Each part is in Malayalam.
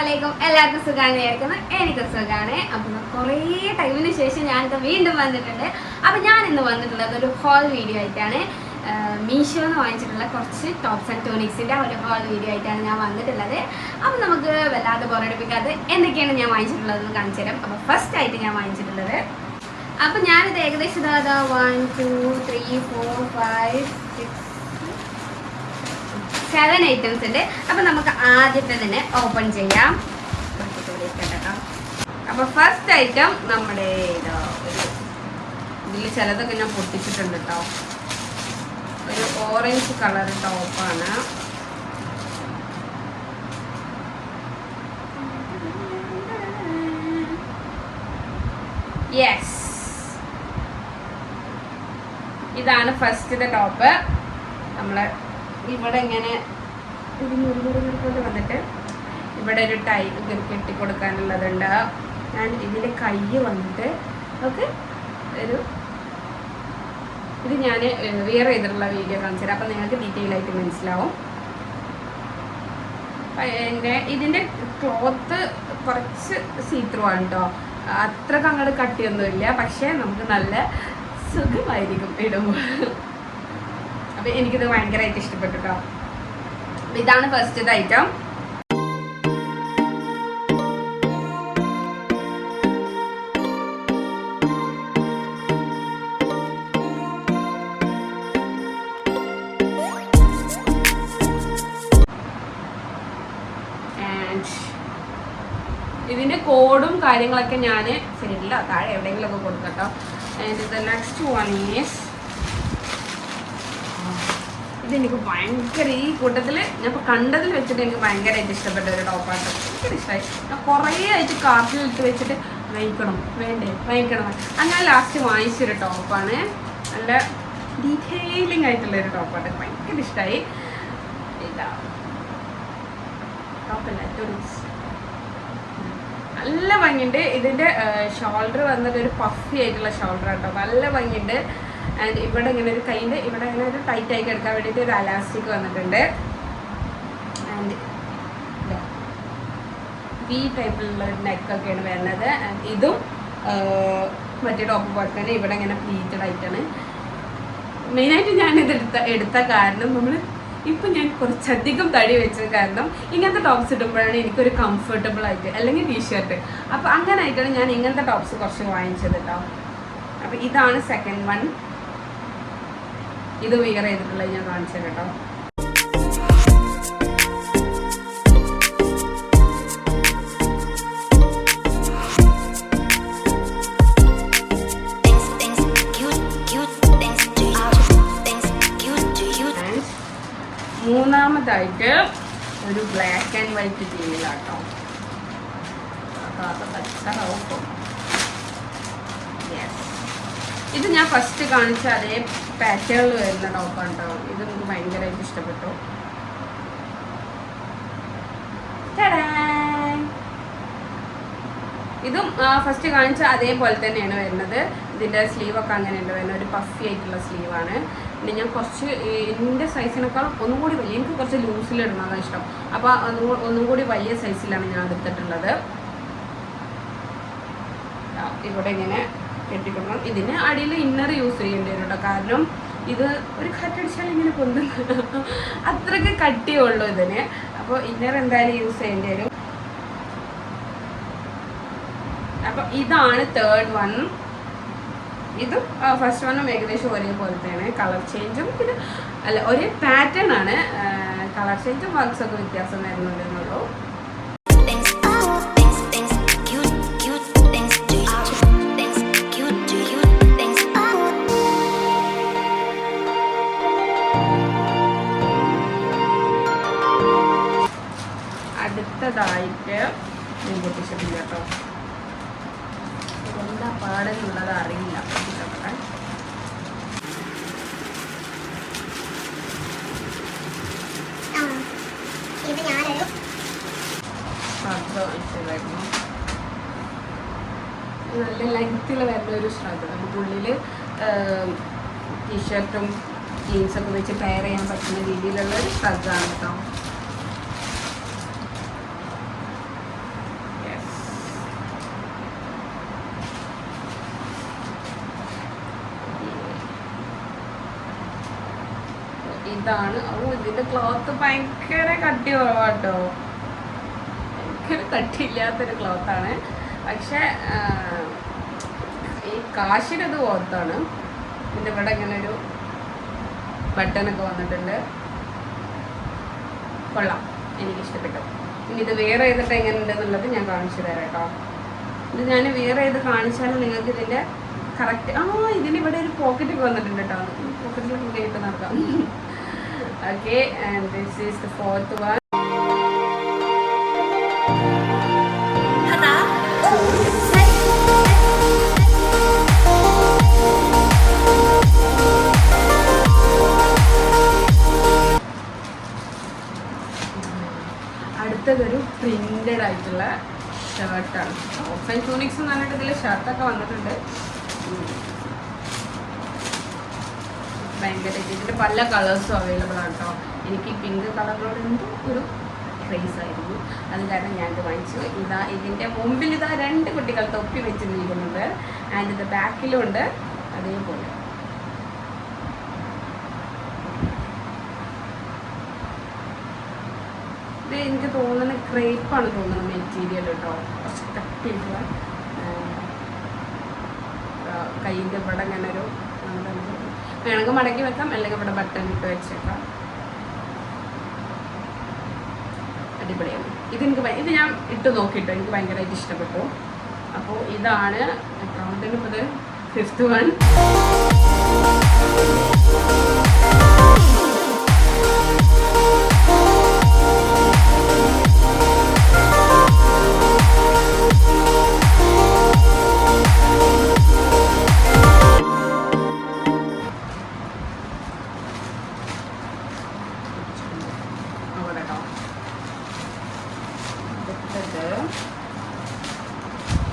അസ്സലാമലൈക്കും. എല്ലാവർക്കും സുഖാണ് വിചാരിക്കുന്നത്. എനിക്ക് സുഖാണ്. അപ്പം കുറേ ടൈമിന് ശേഷം ഞാനിത് വീണ്ടും വന്നിട്ടുണ്ട്. അപ്പം ഞാൻ ഇന്ന് വന്നിട്ടുള്ളത് ഒരു ഹോൾ വീഡിയോ ആയിട്ടാണ്. മീഷോന്ന് വാങ്ങിച്ചിട്ടുള്ള കുറച്ച് ടോപ്സ് ആൻഡ് ടോണിക്സിൻ്റെ ഒരു ഹോൾ വീഡിയോ ആയിട്ടാണ് ഞാൻ വന്നിട്ടുള്ളത്. അപ്പം നമുക്ക് വല്ലാതെ ബോറടിപ്പിക്കാതെ എന്തൊക്കെയാണ് ഞാൻ വാങ്ങിച്ചിട്ടുള്ളതെന്ന് കാണിച്ചു തരാം. അപ്പം ഫസ്റ്റ് ആയിട്ട് ഞാൻ വാങ്ങിച്ചിട്ടുള്ളത്, അപ്പം ഞാനിത് ഏകദേശം 1 2 3 4 5 6 7 ഐറ്റംസ് ഉണ്ട്. അപ്പം നമുക്ക് ആദ്യത്തെ തന്നെ ഓപ്പൺ ചെയ്യാം. അപ്പോൾ ഫസ്റ്റ് ഐറ്റം നമ്മുടെ ഇതിൽ ചിലതൊക്കെ ഞാൻ പൊട്ടിച്ചിട്ടുണ്ട് കേട്ടോ. ഒരു ഓറഞ്ച് കളർ ടോപ്പാണ്. യെസ്, ഇതാണ് ഫസ്റ്റത്തെ ടോപ്പ്. നമ്മൾ ഇവിടെ ഇങ്ങനെ കൊണ്ട് വന്നിട്ട് ഇവിടെ ഒരു ടൈ കെട്ടി കൊടുക്കാനുള്ളതുണ്ട്. ആൻഡ് ഇതിൻ്റെ കൈ വന്നിട്ട് ഓക്കെ ഒരു ഇത് ഞാൻ വെയർ ചെയ്തിട്ടുള്ള വീഡിയോ കാണിച്ചു തരാം. അപ്പം നിങ്ങൾക്ക് ഡീറ്റെയിൽ ആയിട്ട് മനസ്സിലാവും. ഇതിൻ്റെ ക്ലോത്ത് കുറച്ച് സീത്രൂ ആണ് കേട്ടോ. അത്രക്ക് അങ്ങോട്ട് കട്ടിയൊന്നുമില്ല, പക്ഷേ നമുക്ക് നല്ല സുഖമായിരിക്കും ഇടുമ്പോൾ. അപ്പം എനിക്കിത് ഭയങ്കരമായിട്ട് ഇഷ്ടപ്പെട്ടു കേട്ടോ. ഇതാണ് ഫസ്റ്റത്തെ ഐറ്റം. ഇതിന്റെ കോഡും കാര്യങ്ങളൊക്കെ ഞാൻ ശരിയില്ല താഴെ എവിടെയെങ്കിലും ഒക്കെ കൊടുക്കട്ടോ. ആൻഡ് നെക്സ്റ്റ് വൺ ഈസ്, ഇതെനിക്ക് ഭയങ്കര ഈ കൂട്ടത്തിൽ ഞാൻ ഇപ്പോൾ കണ്ടതിൽ വെച്ചിട്ട് എനിക്ക് ഭയങ്കരമായിട്ട് ഇഷ്ടപ്പെട്ട ഒരു ടോപ്പാണ്. ഭയങ്കര ഇഷ്ടമായി. ഞാൻ കുറേ ആയിട്ട് കാർട്ടിലിട്ട് വെച്ചിട്ട് വാങ്ങിക്കണം അങ്ങനെ ലാസ്റ്റ് വാങ്ങിച്ചൊരു ടോപ്പാണ്. നല്ല ഡീറ്റെയിലിംഗ് ആയിട്ടുള്ളൊരു ടോപ്പാണ്. ഭയങ്കര ഇഷ്ടമായി. ഇതാ ടോപ്പല്ല, നല്ല ഭംഗിയുണ്ട്. ഇതിൻ്റെ ഷോൾഡർ വന്നിട്ട് ഒരു പഫി ആയിട്ടുള്ള ഷോൾഡർ കേട്ടോ. നല്ല ഭംഗിയുണ്ട്. ആൻഡ് ഇവിടെ ഇങ്ങനെ ഒരു കൈൻ്റെ ഇവിടെ ഇങ്ങനെ ഒരു ടൈറ്റ് ആയി എടുക്കാൻ വേണ്ടിയിട്ട് ഒരു അലാസ്റ്റിക് വന്നിട്ടുണ്ട്. ആൻഡ് വി ടൈപ്പിലുള്ള ഒരു നെക്കൊക്കെയാണ് വരുന്നത്. ആൻഡ് ഇതും മറ്റേ ടോപ്പ് പോലെ തന്നെ ഇവിടെ ഇങ്ങനെ പ്ലീറ്റഡ് ആയിട്ടാണ്. മെയിനായിട്ട് ഞാനിത് എടുത്ത കാരണം ഇപ്പം ഞാൻ കുറച്ചധികം തടി വെച്ചത് കാരണം ഇങ്ങനത്തെ ടോപ്സ് ഇടുമ്പോഴാണ് എനിക്കൊരു കംഫർട്ടബിൾ ആയിട്ട്, അല്ലെങ്കിൽ ടീഷർട്ട്. അപ്പോൾ അങ്ങനെ ആയിട്ടാണ് ഞാൻ ഇങ്ങനത്തെ ടോപ്സ് കുറച്ച് വാങ്ങിച്ചത് കേട്ടോ. അപ്പോൾ ഇതാണ് സെക്കൻഡ് വൺ. ഇത് വിയർ ചെയ്തിട്ടുള്ളത് ഞാൻ കാണിച്ചത് കേട്ടോ. മൂന്നാമതായിട്ട് ഒരു ബ്ലാക്ക് ആൻഡ് വൈറ്റ് ജീനിലാട്ടോ. അപ്പോൾ അത് പച്ചറവും. യെസ്, ഇത് ഞാൻ ഫസ്റ്റ് കാണിച്ച അതേ പാറ്റേണിൽ വരുന്ന ടോപ്പാണ് കേട്ടോ. ഇത് എനിക്ക് ഭയങ്കരമായിട്ട് ഇഷ്ടപ്പെട്ടു. ഇതും ഫസ്റ്റ് കാണിച്ച അതേപോലെ തന്നെയാണ് വരുന്നത്. ഇതിൻ്റെ സ്ലീവൊക്കെ അങ്ങനെയുണ്ട് വരുന്നത്. ഒരു പഫി ആയിട്ടുള്ള സ്ലീവാണ്. പിന്നെ ഞാൻ കുറച്ച് എൻ്റെ സൈസിനേക്കാളും ഒന്നും കൂടി വലിയ, എനിക്ക് കുറച്ച് ലൂസിലിടുന്നതാണ് ഇഷ്ടം. അപ്പോൾ ഒന്നും കൂടി വലിയ സൈസിലാണ് ഞാൻ എടുത്തിട്ടുള്ളത്. ഇവിടെ ഇങ്ങനെ കെട്ടിക്കൊടുക്കണം. ഇതിന് അടിയിൽ ഇന്നർ യൂസ് ചെയ്യേണ്ടി വരും കേട്ടോ. കാരണം ഇത് ഒരു കട്ടടിച്ചാൽ ഇങ്ങനെ പൊന്തുന്നു, അത്രയ്ക്ക് കട്ടിയുള്ളൂ ഇതിന്. അപ്പോൾ ഇന്നർ എന്തായാലും യൂസ് ചെയ്യേണ്ടി വരും. അപ്പോൾ ഇതാണ് തേർഡ് വൺ. ഇതും ഫസ്റ്റ് വണ്ണും ഏകദേശം ഒരേപോലത്തെയാണ്. കളർ ചേഞ്ചും പിന്നെ അല്ല ഒരേ പാറ്റേൺ ആണ്. കളർ ചേഞ്ചും വർക്ക്സ് ഒക്കെ വ്യത്യാസം വരുന്നുണ്ടെന്നുള്ളൂ. അടുത്തതായിട്ട് പൊട്ടിച്ചിട്ടില്ല കേട്ടോ. എന്താ പാടെന്നുള്ളത് അറിയില്ല. നല്ല ലെങ്ത്തിൽ വരുന്ന ഒരു ശ്രദ്ധ. നമുക്ക് ഉള്ളിൽ ടീഷർട്ടും ജീൻസൊക്കെ വെച്ച് പെയർ ചെയ്യാൻ പറ്റുന്ന രീതിയിലുള്ള ഒരു ശ്രദ്ധ ആണ് കേട്ടോ. ഇതാണ്. ഇതിന്റെ ക്ലോത്ത് ഭയങ്കര കട്ടി കുറവാട്ടോ, ഭയങ്കര കട്ടിയില്ലാത്തൊരു ക്ലോത്താണ്. പക്ഷെ ഈ കാശിനത് ഓർത്താണ്. ഇതിൻ്റെ ഇവിടെ ഇങ്ങനെ ഒരു ബട്ടണൊക്കെ വന്നിട്ടുണ്ട്. കൊള്ളാം, എനിക്കിഷ്ടപ്പെട്ടു. ഇനി ഇത് വേറെ ചെയ്തിട്ട് എങ്ങനെ ഉണ്ടെന്നുള്ളത് ഞാൻ കാണിച്ചു തരാം കേട്ടോ. ഇത് ഞാൻ വേറെ ചെയ്ത് കാണിച്ചാലും നിങ്ങൾക്ക് ഇതിൻ്റെ കറക്റ്റ് ഇതിന് ഇവിടെ ഒരു പോക്കറ്റൊക്കെ വന്നിട്ടുണ്ട് കേട്ടോ. പോക്കറ്റിലൊക്കെ കേട്ട് നടക്കാം. Okay, and this is the fourth one. അടുത്തതൊരു പ്രിന്റഡ് ആയിട്ടുള്ള ഷർട്ടാണ്. ഓഫൻ ടൂണിക്സ് എന്ന് പറഞ്ഞിട്ട് ഇതിൽ ഷർട്ടൊക്കെ വന്നിട്ടുണ്ട്. ഭയങ്കര ഇതിൻ്റെ പല കളേഴ്സും അവൈലബിൾ ആണ് കേട്ടോ. എനിക്ക് പിങ്ക് കളറിനോട് എന്തോ ഒരു ക്രേസ് ആയിരുന്നു, അത് കാരണം ഞാനിത് വാങ്ങിച്ചു. ഇതിൻ്റെ മുമ്പിൽ 2 കുട്ടികൾ തൊപ്പി വെച്ച് നിൽക്കുന്നുണ്ട്. ആൻഡ് ഇത് ബാക്കിലും ഉണ്ട് അതേപോലെ. ഇത് എനിക്ക് തോന്നുന്നത് ക്രേപ്പാണ് തോന്നുന്നത് മെറ്റീരിയൽ കേട്ടോ. കുറച്ച് കട്ടിയിട്ടുള്ള കയ്യിൻ്റെ ഇവിടെ ഇങ്ങനെ ഒരു വേണമെങ്കിൽ മടക്കി വെക്കാം, അല്ലെങ്കിൽ ഇവിടെ ബട്ടൺ ഇട്ട് വെച്ചേക്കാം. അടിപൊളിയാണ്. ഇത് ഞാൻ ഇട്ട് നോക്കിയിട്ടോ, എനിക്ക് ഭയങ്കരമായിട്ട് ഇഷ്ടപ്പെട്ടു. അപ്പോൾ ഇതാണ് അക്കൗണ്ടിന് ഇപ്പോൾ 5th വൺ.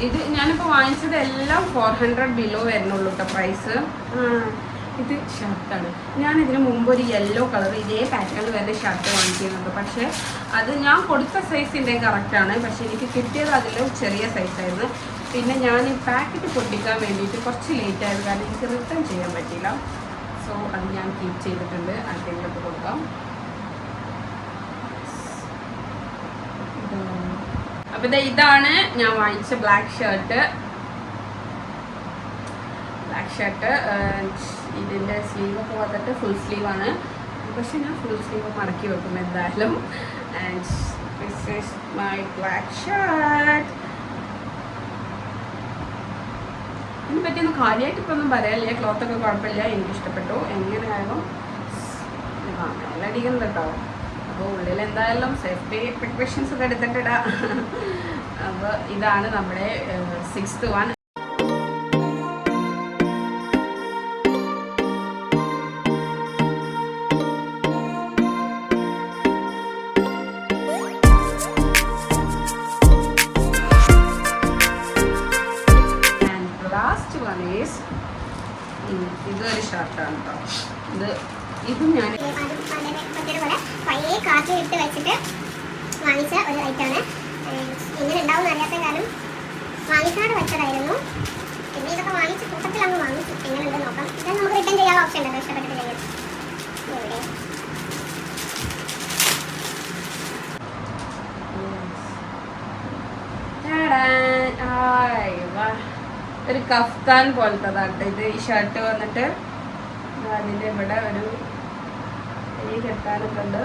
ഇത് ഞാനിപ്പോൾ വാങ്ങിച്ചത് എല്ലാം 400 ബിലോ വരുന്നുള്ളൂ കേട്ടോ പ്രൈസ്. ഇത് ഷർട്ടാണ്. ഞാൻ ഇതിന് മുമ്പ് ഒരു യെല്ലോ കളർ ഇതേ പാറ്റേണിൽ വരുന്ന ഷർട്ട് വാങ്ങിക്കുന്നുണ്ട്. പക്ഷേ അത് ഞാൻ കൊടുത്ത സൈസിൻ്റെ കറക്റ്റാണ്, പക്ഷേ എനിക്ക് കിട്ടിയത് അതിലും ചെറിയ സൈസായിരുന്നു. പിന്നെ ഞാൻ ഈ പാക്കറ്റ് പൊട്ടിക്കാൻ വേണ്ടിയിട്ട് കുറച്ച് ലേറ്റ് ആയത് കാരണം എനിക്ക് റിട്ടേൺ ചെയ്യാൻ പറ്റിയില്ല. സോ അത് ഞാൻ കീപ്പ് ചെയ്തിട്ടുണ്ട്. ആർക്കെങ്കിലൊക്കെ കൊടുക്കാം. അപ്പോൾ ഇതാണ് ഞാൻ വാങ്ങിച്ച ബ്ലാക്ക് ഷർട്ട്. ഇതിൻ്റെ സ്ലീവൊക്കെ വന്നിട്ട് ഫുൾ സ്ലീവാണ്. പക്ഷെ ഞാൻ ഫുൾ സ്ലീവ് മടക്കി വെക്കും എന്തായാലും. And this is my black shirt. ഇതിനെ പറ്റിയൊന്നും കാര്യമായിട്ട് ഇപ്പം ഒന്നും പറയാനില്ല. ക്ലോത്തൊക്കെ കുഴപ്പമില്ല, എനിക്കിഷ്ടപ്പെട്ടു. എങ്ങനെയായാലും നല്ല അടിക്കുന്നത് കേട്ടോ. അപ്പോൾ ഉള്ളിൽ എന്തായാലും സേഫ്റ്റി പ്രിക്കോഷൻസ് ഒക്കെ എടുത്തിട്ടിടാം. അപ്പോൾ ഇതാണ് നമ്മുടെ 6th one. Last one is ഇതൊരു ഷർട്ടാണ് കേട്ടോ. ഇതും ഞാൻ പയ്യെ കാറ്റ് ഇട്ട് വെച്ചിട്ട് വാങ്ങിച്ച ഒരു ഐറ്റാണ്. എങ്ങനെ ഉണ്ടാവും അറിയാത്ത കാലം വാങ്ങിക്കാതെ വെച്ചതായിരുന്നു. പിന്നെ ഇതൊക്കെ വാങ്ങിച്ച കൂട്ടത്തിൽ അങ്ങ് വാങ്ങിച്ചു. എങ്ങനെയുണ്ട് നോക്കാം. ഇത് നമുക്ക് റിട്ടേൺ ചെയ്യാനുള്ള ഓപ്ഷൻ ഉണ്ടല്ലോ, ഇഷ്ടപ്പെട്ടിട്ട് ചെയ്യാം. ഒരു കഫ്താൻ പോലത്തതാട്ടെ ഇത്. ഈ ഷർട്ട് വന്നിട്ട് അതിൻ്റെ ഇവിടെ ഒരു കെട്ടാനൊക്കെ ഉണ്ട്.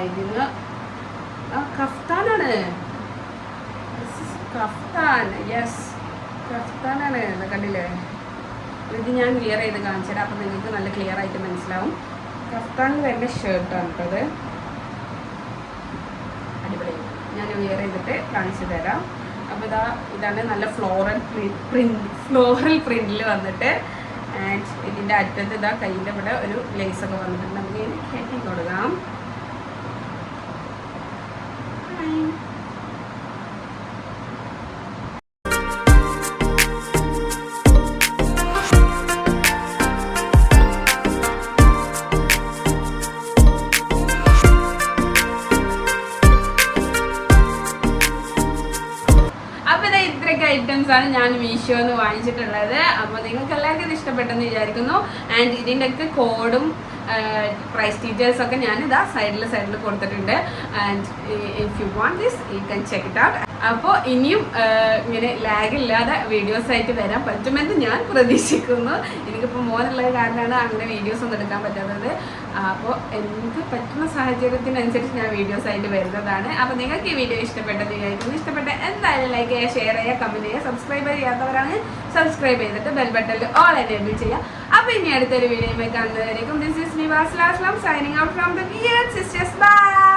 ഇതിന് കഫ്താനാണ്. Kaftan, yes കഫ്താനാണ്. കണ്ടില്ലേ? ഇത് ഞാൻ ക്ലിയർ ചെയ്ത് കാണിച്ചുതരാം, അപ്പം നിങ്ങൾക്ക് നല്ല ക്ലിയർ ആയിട്ട് മനസ്സിലാവും. കഫ്താൻ വരുന്ന ഷർട്ടാണ് കേട്ടോ അത്. അടിപൊളി. ഞാൻ ക്ലിയർ ചെയ്തിട്ട് കാണിച്ചു തരാം. അപ്പോൾ ഇതാണ് നല്ല ഫ്ലോറൽ പ്രിന്റിൽ വന്നിട്ട്. ആൻഡ് ഇതിൻ്റെ അറ്റത്ത് കയ്യിൻ്റെ ഇവിടെ ഒരു ലേസൊക്കെ വന്നിട്ടുണ്ട്. നമുക്ക് ഇങ്ങനെ കെട്ടി കൊടുക്കാം. ഐറ്റംസ് ആണ് ഞാൻ മീഷോന്ന് വാങ്ങിച്ചിട്ടുള്ളത്. അപ്പോൾ നിങ്ങൾക്ക് എല്ലാവർക്കും ഇത് ഇഷ്ടപ്പെട്ടെന്ന് വിചാരിക്കുന്നു. ആൻഡ് ഇതിൻ്റെയൊക്കെ കോഡും പ്രൈസ് ഡീറ്റെയിൽസ് ഒക്കെ ഞാനിതാ സൈഡിൽ കൊടുത്തിട്ടുണ്ട്. And if you want this you can check it out. അപ്പോൾ ഇനിയും ഇങ്ങനെ ലാഗ് ഇല്ലാതെ വീഡിയോസ് ആയിട്ട് വരാൻ പറ്റുമെന്ന് ഞാൻ പ്രതീക്ഷിക്കുന്നു. എനിക്കിപ്പോൾ മോനുള്ള കാരണമാണ് അങ്ങനെ വീഡിയോസ് ഒന്നും എടുക്കാൻ പറ്റാത്തത്. അപ്പോൾ എനിക്ക് പറ്റുന്ന സാഹചര്യത്തിനനുസരിച്ച് ഞാൻ വീഡിയോസ് ആയിട്ട് വരുന്നതാണ്. അപ്പോൾ നിങ്ങൾക്ക് ഈ വീഡിയോ ഇഷ്ടപ്പെട്ടത് വിചാരിക്കുന്നു. ഇഷ്ടപ്പെട്ട എന്തായാലും ലൈക്ക് ചെയ്യുക, ഷെയർ ചെയ്യുക, കമൻറ്റ് ചെയ്യുക. സബ്സ്ക്രൈബ് ചെയ്യാത്തവരാണ് സബ്സ്ക്രൈബ് ചെയ്തിട്ട് ബെൽ ബട്ടണിൽ ഓൾ എനേബിൾ ചെയ്യുക. അപ്പോൾ ഇനി അടുത്തൊരു വീഡിയോയുമായി കാണുന്നതായിരിക്കും. ദിസ് ഈസ് നിവാസ് ലാസ്ലാം signing out from the weird sisters. By.